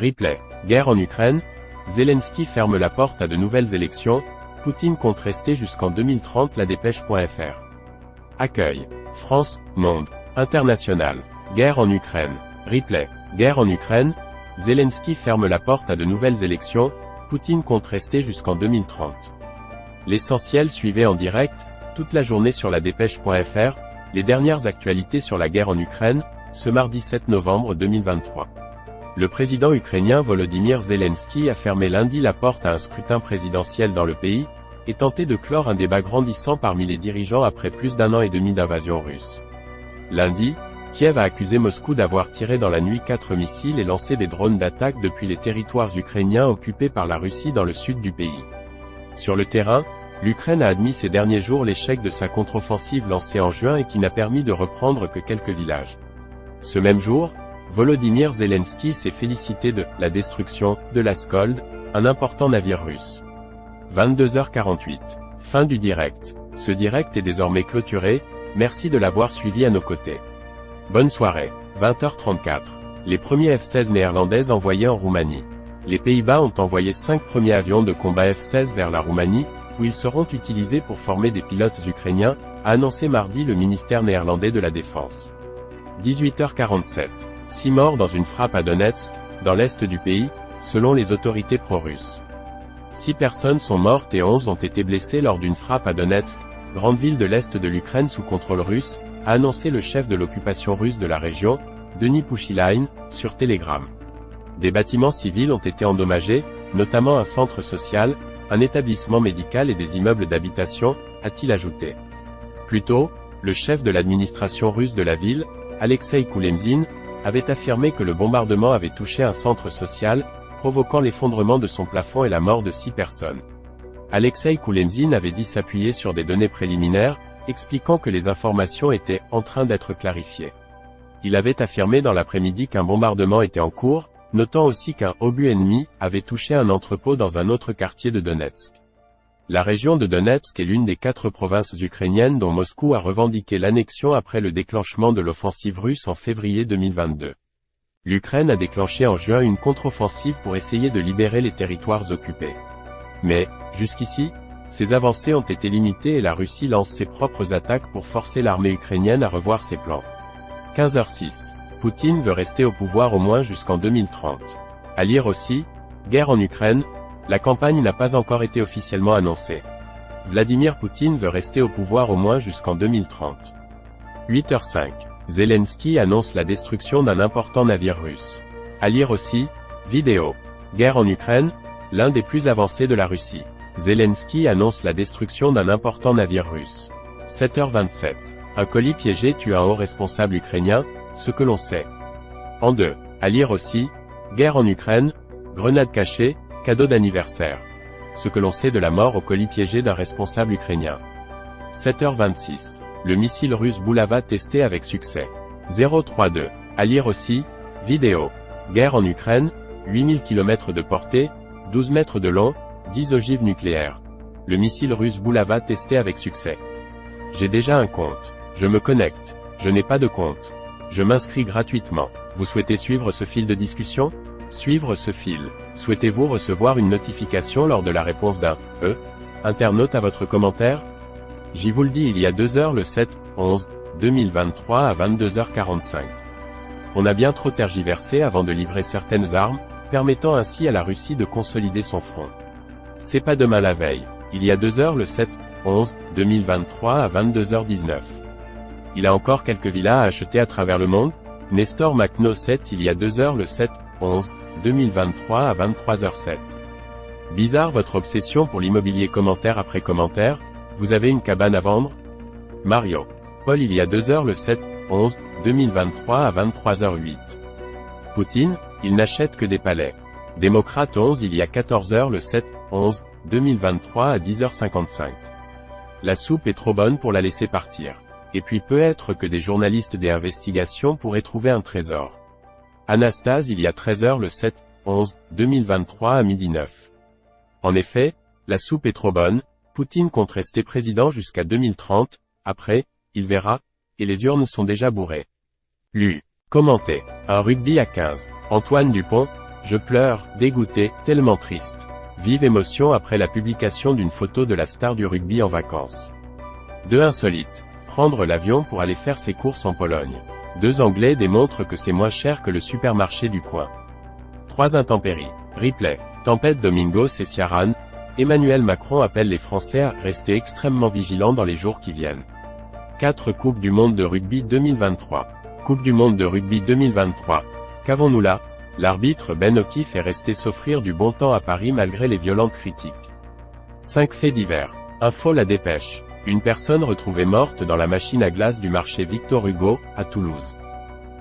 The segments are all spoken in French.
Replay. Guerre en Ukraine. Zelensky ferme la porte à de nouvelles élections. Poutine compte rester jusqu'en 2030. La dépêche.fr. Accueil. France, Monde. International. Guerre en Ukraine. Replay. Guerre en Ukraine. Zelensky ferme la porte à de nouvelles élections. Poutine compte rester jusqu'en 2030. L'essentiel suivez en direct, toute la journée sur la dépêche.fr, les dernières actualités sur la guerre en Ukraine, ce mardi 7 novembre 2023. Le président ukrainien Volodymyr Zelensky a fermé lundi la porte à un scrutin présidentiel dans le pays, et tenté de clore un débat grandissant parmi les dirigeants après plus d'un an et demi d'invasion russe. Lundi, Kiev a accusé Moscou d'avoir tiré dans la nuit 4 missiles et lancé des drones d'attaque depuis les territoires ukrainiens occupés par la Russie dans le sud du pays. Sur le terrain, l'Ukraine a admis ces derniers jours l'échec de sa contre-offensive lancée en juin et qui n'a permis de reprendre que quelques villages. Ce même jour, Volodymyr Zelensky s'est félicité de la destruction de l'Askold, un important navire russe. 22h48. Fin du direct. Ce direct est désormais clôturé, merci de l'avoir suivi à nos côtés. Bonne soirée. 20h34. Les premiers F-16 néerlandais envoyés en Roumanie. Les Pays-Bas ont envoyé 5 premiers avions de combat F-16 vers la Roumanie, où ils seront utilisés pour former des pilotes ukrainiens, a annoncé mardi le ministère néerlandais de la Défense. 18h47. 6 morts dans une frappe à Donetsk, dans l'est du pays, selon les autorités pro-russes. 6 personnes sont mortes et 11 ont été blessées lors d'une frappe à Donetsk, grande ville de l'est de l'Ukraine sous contrôle russe, a annoncé le chef de l'occupation russe de la région, Denis Pouchiline, sur Telegram. Des bâtiments civils ont été endommagés, notamment un centre social, un établissement médical et des immeubles d'habitation, a-t-il ajouté. Plus tôt, le chef de l'administration russe de la ville, Alexei Koulemzin, avait affirmé que le bombardement avait touché un centre social, provoquant l'effondrement de son plafond et la mort de 6 personnes. Alexei Koulemzin avait dit s'appuyer sur des données préliminaires, expliquant que les informations étaient en train d'être clarifiées. Il avait affirmé dans l'après-midi qu'un bombardement était en cours, notant aussi qu'un obus ennemi avait touché un entrepôt dans un autre quartier de Donetsk. La région de Donetsk est l'une des 4 provinces ukrainiennes dont Moscou a revendiqué l'annexion après le déclenchement de l'offensive russe en février 2022. L'Ukraine a déclenché en juin une contre-offensive pour essayer de libérer les territoires occupés. Mais, jusqu'ici, ces avancées ont été limitées et la Russie lance ses propres attaques pour forcer l'armée ukrainienne à revoir ses plans. 15h06. Poutine veut rester au pouvoir au moins jusqu'en 2030. À lire aussi, guerre en Ukraine, la campagne n'a pas encore été officiellement annoncée. Vladimir Poutine veut rester au pouvoir au moins jusqu'en 2030. 8h05. Zelensky annonce la destruction d'un important navire russe. À lire aussi, vidéo. Guerre en Ukraine, l'un des plus avancés de la Russie. Zelensky annonce la destruction d'un important navire russe. 7h27. Un colis piégé tue un haut responsable ukrainien, ce que l'on sait. En 2. À lire aussi, guerre en Ukraine, grenade cachée, cadeau d'anniversaire. Ce que l'on sait de la mort au colis piégé d'un responsable ukrainien. 7h26. Le missile russe Boulava testé avec succès. 032. À lire aussi, vidéo. Guerre en Ukraine, 8000 km de portée, 12 mètres de long, 10 ogives nucléaires. Le missile russe Boulava testé avec succès. J'ai déjà un compte. Je me connecte. Je n'ai pas de compte. Je m'inscris gratuitement. Vous souhaitez suivre ce fil de discussion? Suivre ce fil. Souhaitez-vous recevoir une notification lors de la réponse d'un internaute à votre commentaire? J'y vous le dis il y a 2 heures le 7/11/2023 à 22h45. On a bien trop tergiversé avant de livrer certaines armes, permettant ainsi à la Russie de consolider son front. C'est pas demain la veille. Il y a 2 heures le 7/11/2023 à 22h19. Il a encore quelques villas à acheter à travers le monde? Nestor Makhno 7 il y a 2 heures le 7/11/2023 à 23h07. Bizarre votre obsession pour l'immobilier commentaire après commentaire, vous avez une cabane à vendre? Mario. Paul il y a 2 heures le 7/11/2023 à 23h08. Poutine, il n'achète que des palais. Démocrate 11 il y a 14 heures le 7/11/2023 à 10h55. La soupe est trop bonne pour la laisser partir. Et puis peut-être que des journalistes des investigations pourraient trouver un trésor. Anastase il y a 13 heures le 7/11/2023 à 12h09. En effet, la soupe est trop bonne, Poutine compte rester président jusqu'à 2030, après, il verra, et les urnes sont déjà bourrées. Lu. Commenté. Un rugby à 15. Antoine Dupont, Je pleure, dégoûté, tellement triste. Vive émotion après la publication d'une photo de la star du rugby en vacances. 2 insolites. Prendre l'avion pour aller faire ses courses en Pologne. 2 Anglais démontrent que c'est moins cher que le supermarché du coin. 3 intempéries. Replay. Tempête Domingos et Ciarán. Emmanuel Macron appelle les Français à rester extrêmement vigilants dans les jours qui viennent. 4 Coupe du monde de rugby 2023. Coupe du monde de rugby 2023. Qu'avons-nous là? L'arbitre Ben O'Keefe est resté s'offrir du bon temps à Paris malgré les violentes critiques. 5 faits divers. Info La Dépêche. Une personne retrouvée morte dans la machine à glace du marché Victor Hugo, à Toulouse.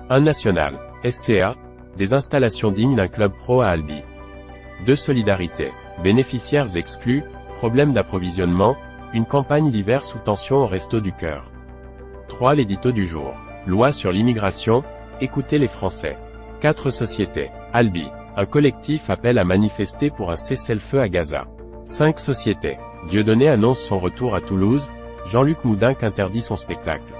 1 National. SCA. Des installations dignes d'un club pro à Albi. 2 Solidarité. Bénéficiaires exclus, problème d'approvisionnement, une campagne d'hiver sous tension au Resto du Cœur. 3 L'édito du jour. Loi sur l'immigration, écoutez les Français. 4 Sociétés. Albi. Un collectif appelle à manifester pour un cessez-le-feu à Gaza. 5 Sociétés. Dieudonné annonce son retour à Toulouse, Jean-Luc Moudenc interdit son spectacle.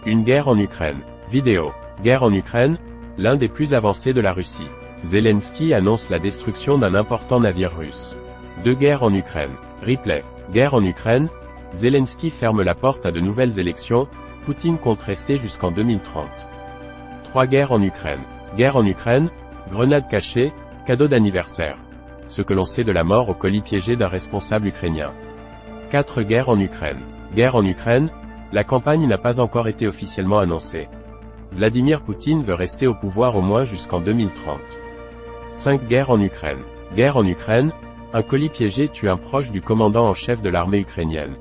Une guerre en Ukraine. Vidéo. Guerre en Ukraine, l'un des plus avancés de la Russie. Zelensky annonce la destruction d'un important navire russe. 2 Guerre en Ukraine. Replay. Guerre en Ukraine, Zelensky ferme la porte à de nouvelles élections, Poutine compte rester jusqu'en 2030. 3 Guerre en Ukraine. Guerre en Ukraine, grenade cachée, cadeau d'anniversaire. Ce que l'on sait de la mort au colis piégé d'un responsable ukrainien. 4 Guerre en Ukraine. Guerre en Ukraine, la campagne n'a pas encore été officiellement annoncée. Vladimir Poutine veut rester au pouvoir au moins jusqu'en 2030. 5 Guerre en Ukraine. Guerre en Ukraine, un colis piégé tue un proche du commandant en chef de l'armée ukrainienne.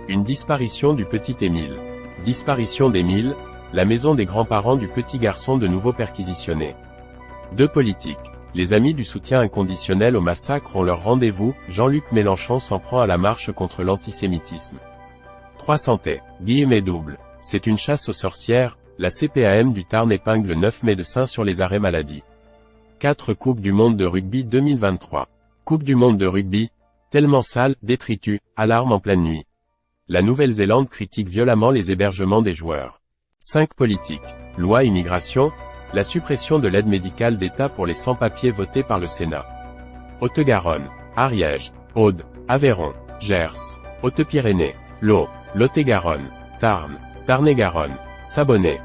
Une disparition du petit Émile. Disparition d'Émile, la maison des grands-parents du petit garçon de nouveau perquisitionnée. 2 Politique. Les amis du soutien inconditionnel au massacre ont leur rendez-vous, Jean-Luc Mélenchon s'en prend à la marche contre l'antisémitisme. 3 Santé. Guillemets double. C'est une chasse aux sorcières, la CPAM du Tarn épingle 9 médecins sur les arrêts maladie. 4 Coupe du monde de rugby 2023. Coupe du monde de rugby, tellement sale, détritus, alarme en pleine nuit. La Nouvelle-Zélande critique violemment les hébergements des joueurs. 5 Politique. Loi immigration, la suppression de l'aide médicale d'État pour les sans-papiers votée par le Sénat. Haute-Garonne, Ariège, Aude, Aveyron, Gers, Haute-Pyrénées, Lot, Lot-et-Garonne, Tarn, Tarn-et-Garonne, Savonnais,